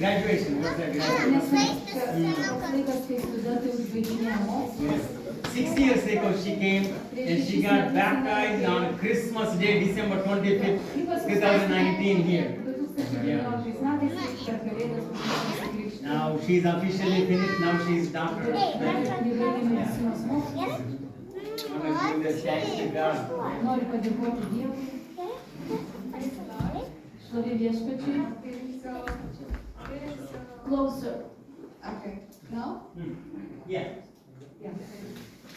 Graduation, what's that graduation? Yes. 6 years ago she came and she got baptized on Christmas Day, December 25th, 2019 here. Yeah. Now she's officially finished, now she's doctor. Noriu padėkoti Dievui. Šlovė viešpačiui. Closer. Okay, now? Yeah.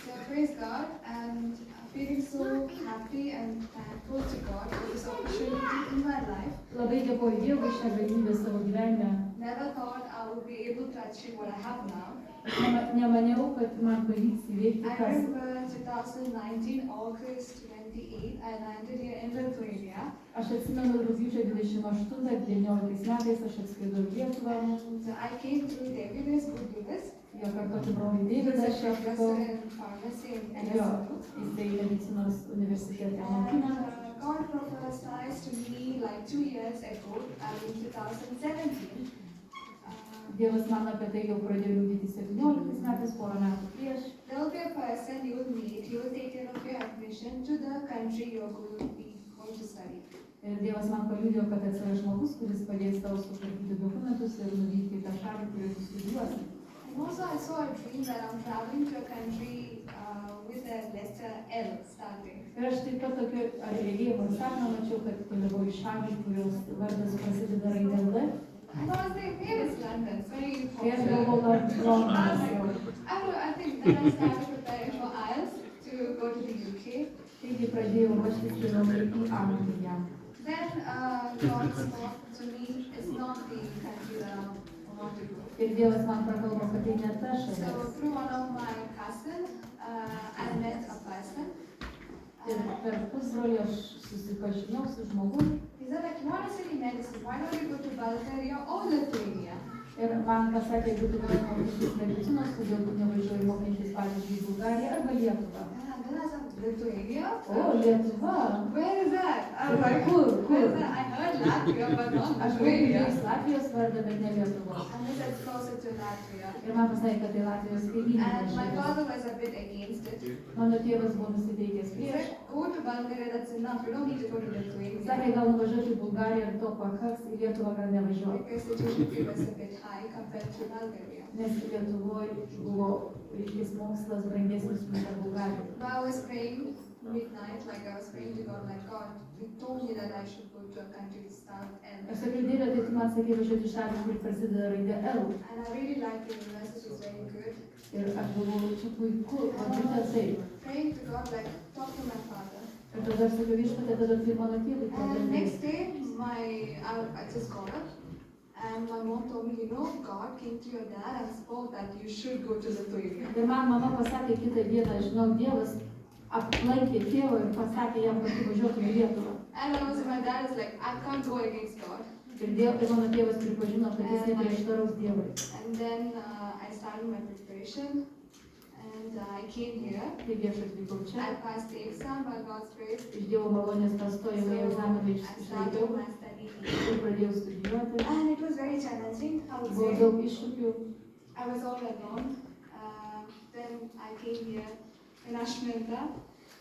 So praise God, and I'm feeling so happy and thankful to God for this opportunity in my life. Labai dėkoju Dievui šią galimybę savo gyvenime. Never thought I would be able to achieve what I have now. Nemaniau, kad man pavyks įveikti I kas. remember 2019, August 28, I landed here in Lithuania. Aš atsimenu rugpjūčio 28-19 metais aš atskridau į Lietuvą. And I came through David's Good News. Jo kartu broliui Davidas aš professor in pharmacy in jo, NSU. jisai medicinos universitete And mokina. God prophesied to me like 2 years ago, in 2017. Dievas man apie tai jau pradėjo liudyti 17 metais, porą metų prieš. There will be a person you will meet, he will take care of your admission to the country you are going to study. Ir Dievas man paliudijo, kad atsiras žmogus, kuris padės tau sutvarkyti dokumentus ir nuvykti į tą šalį, kurioje tu studijuosi. And also I saw a dream that I'm traveling to a country with a letter L starting. Ir aš taip pat tokio regėjimo sapną mačiau, kad keliavau į šalį, kurios vardas prasideda raide L. I was like, where is London? It's very Ir aš popular. galvojau, Londonas jau. I think then I started preparing for IELTS to go to the UK. Taigi pradėjau ruoštis kelionei į Angliją. Then God spoke to me, it's not the country that I want to go. Ir Dievas man prakalbo, kad tai ne ta So šalis. through one of my cousins, I met a person. Ir per pusbrolį aš susipažinau su žmogum. He said, like, you want to study medicine, why don't you go to Bulgaria or Lithuania? Ir man pasakė, jeigu tu nori mokytis medicinos, kodėl tu nevažiuoji mokytis, pavyzdžiui, į Bulgariją arba Lietuvą. And then I said, Lithuania? O, Lietuva! Where is that? I was like, Kur? where is that? I heard Latvia, but not Aš buvau Lithuania. girdėjus Latvijos vardą, bet ne Lietuvos. And he said, closer to Latvia. Ir man pasakė, kad tai Latvijos kaimynė. And my father was a bit against it. Mano tėvas buvo nusiteikęs He prieš. said, go to Bulgaria, that's enough, you don't need to go to Lithuania. Sakė, gal nuvažiuoti į Bulgariją ir to pakaks, į Lietuvą gal nevažiuoju. Because the tuition fee was a bit high compared to Bulgaria. Nes Lietuvoje buvo reikės mokslas brangesnis nei Bulgarijoje. But I was praying midnight, like I was praying to God, like, God, you told me that I should go to a country with start L. Aš sakiau, Dieve, tai tu man sakei važiuoti į šalį, kur prasideda raidė L. And I really like the university, it's very good. Ir aš galvoju, čia puiku, o būtent taip. Praying to God, like, talk to my father. Ir tada aš sakiau, viešpatie, tada tu mano tėvui And pakalbėk. next day, I just got up. And my mom told me, you know, God came to your dad and spoke that you should go to Lithuania. Ir man mama pasakė kitą dieną, žinau, Dievas aplankė tėvą ir pasakė jam, kad tu važiuotum į Lietuvą. And also my dad is like, I can't go against God. Ir mano tėvas pripažino, kad jis neprieštaraus Dievui. And then I started my preparation and I came here. Taigi aš atvykau čia. I passed the exam by God's grace. Iš Dievo malonės pastojimą į egzaminą I išlaikiau started my study. ir pradėjau studijuoti. And it was very challenging, I would Buvo say. daug iššūkių. I was all alone. Then I came here in Ashminta.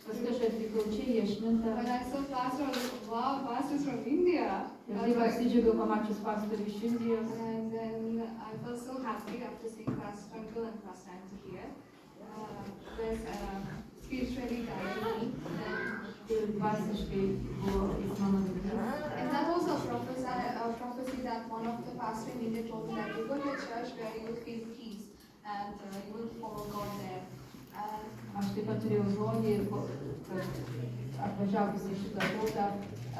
Paskui aš atvykau čia į Ašmintą. When I saw pastor, I was like, wow, pastor's from India. Ir taip apsidžiaugiau pamačius pastorių iš Indijos. And then I felt so happy after seeing Pastor Uncle and Pastor Auntie here. There's spiritually guided me. Ir dvasiškai buvo jis mano viduje. And that was a prophecy that one of the pastors in India told me that you go to a church where you will feel peace and you will follow God there. Aš taip pat turėjau žodį, kad atvažiavus į šitą tautą,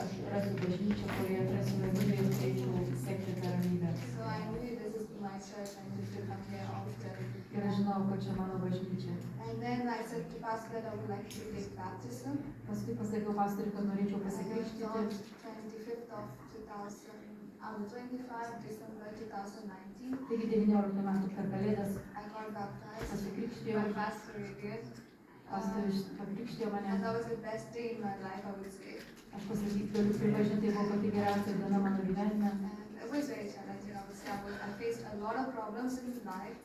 aš rasiu bažnyčią, kurioje atrasiu ramybę ir eičiau sekti tą ramybę. So I knew this is my church and I should come here often. Ir aš žinau, kad čia mano bažnyčia. And then I said to Pastor that I would like to take baptism. Paskui pasakiau pastoriui, kad norėčiau On pasikrikštyti. 25th of 2000, on the 25th December 2019, Taigi 19 metų per Kalėdas I got baptized. pasikrikštijau, My pastor again. pastorius pakrikštijo mane. And that was the best day in my life, I would say. Aš pasakyti, galiu pripažinti, tai buvo pati geriausia diena mano gyvenime. And it was very challenging, I would say. I lot of problems in life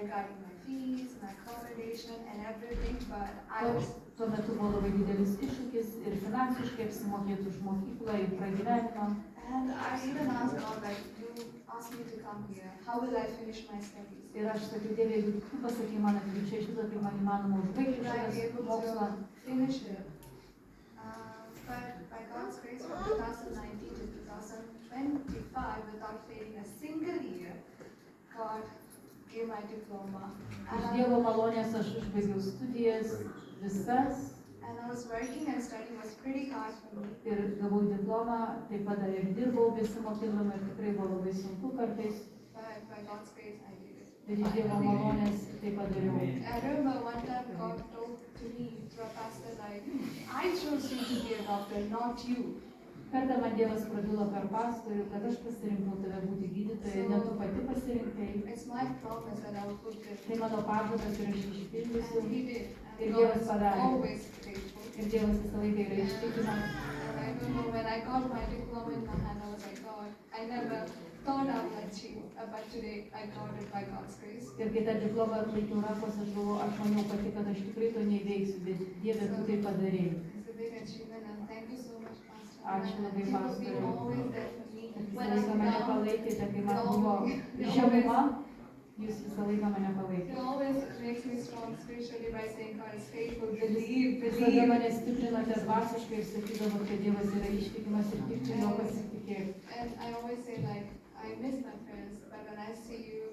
regarding my fees, my accommodation and everything, but I was Tuo metu buvo labai didelis iššūkis ir finansiškai apsimokėti už mokyklą ir pragyvenimą. and I even asked God, like, you asked me to come here, how will I finish my studies? Ir aš sakiau, Dieve, jeigu tu pasakai man atvykti čia iš viso, kaip man įmanoma užbaigti Will I be šitą able mokslą. to finish it? But by God's grace, from 2019 to 2025, without failing a single year, God gave my diploma. Iš Dievo malonės aš užbaigiau studijas visas And I was working and studying was pretty hard for me. ir gavau diplomą, taip pat dar ir dirbau besimokydama ir tikrai buvo labai sunku kartais, But by God's grace, I did it. bet iš Dievo malonės tai padariau. I remember one time God told to me through a pastor, like, I chose you to be a doctor, not you. Kartą man Dievas prabilo per pastorių, kad aš pasirinkau tave būti gydytoja, ne tu pati pasirinkai. It's my promise that I will put it. Tai mano pažadas ir aš išpildysiu. And He did. Ir And God Dievas is padarė. always faithful. Ir Dievas visą laiką yra ištikimas. And I don't know, when I got my diploma in my hand, I was like, God, I never thought I would achieve, but today I got it by God's grace. Ir kai tą diplomą atlaikiau rankose, aš galvoju, aš maniau pati, kad aš tikrai to neįveiksiu, bet Dieve, tu tai padarėjai. It's a big achievement, and thank you so much, Pastor. Ačiū labai, You will be pastoriau. always there for me. Visą When laiką I'm mane down, palaikėte, kai man buvo žemuma, jūs visą laiką mane It palaikėte. always makes me strong spiritually by saying God is faithful. Believe, Visada believe. mane stiprinote dvasiškai ir sakydavo, kad Dievas yra ištikimas ir tik tu jo pasitikėk. And I always say, like, I miss my friends, but when I see you,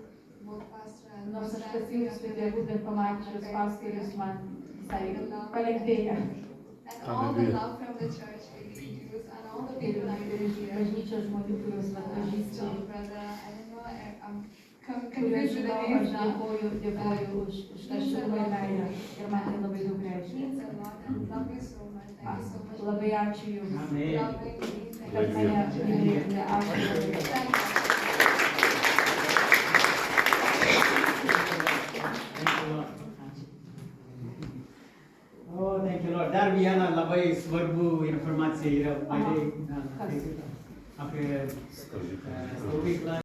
both Pastor and Nors aš Pastor, pati jūsų tėvų, bet pamačius pastorius man visai palengvėja. and all the love from the church really use, and all the Ir people I ir meet iš here. bažnyčios žmonių, kuriuos vat pažįstu, John brother, I don't know, I'm kuriuos confused with the žinau, names aš now. dėkoju už tą šilumą ir meilę. Ir man tai labai daug It reiškia. means a lot, and love you so much. Thank you so much. Labai ačiū Jums, Amen. Loving me. Thank kad you. mane mylėjote. Ačiū labai. Thank you. Thank you, Lord. Oh, thank you, Lord. Dar vieną labai svarbų informaciją yra apie Kas? stovyklą.